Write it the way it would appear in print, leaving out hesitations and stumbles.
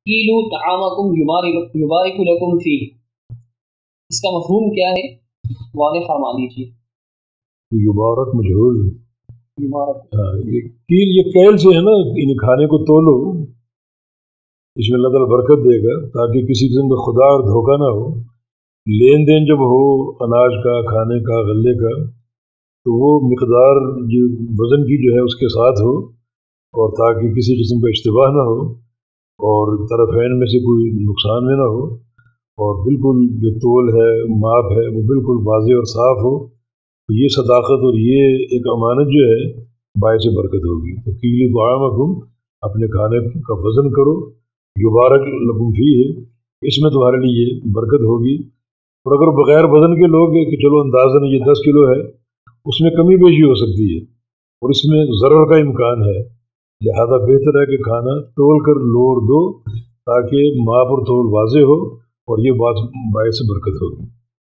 कीलू तआमकुम युबारिकु लकुम फी, इसका मफहूम क्या है वाज़ेह फरमा दीजिए। युबारक मजहूल, युबारक ये कील ये कैल से है ना, इन खाने को तोलो, इसमें अल्लाह ताला बरकत देगा ताकि किसी किस्म का खुदा और धोखा ना हो। लेन देन जब हो अनाज का, खाने का, गल्ले का, तो वो मिकदार जो वज़न की जो है उसके साथ हो, और ताकि किसी किस्म का इश्तिबाह ना हो और तरफ़ैन में से कोई नुकसान में ना हो, और बिल्कुल जो तोल है, माप है, वो बिल्कुल वाज़ेह और साफ़ हो। तो ये सदाक़त और ये एक अमानत जो है बायस बरकत होगी। तो कीली दुआमकुम, अपने खाने का वज़न करो, युबारक लकुम फी है, इसमें तुम्हारे लिए बरकत होगी। और अगर बग़ैर वज़न के लोग कि चलो अंदाज़न ये 10 किलो है, उसमें कमी बेशी हो सकती है और इसमें ज़रर का इम्कान है, लिहाजा बेहतर है कि खाना तोल कर लो और दो ताकि माप और तोल वाज़ेह हो और ये बात बायस बरकत होगी।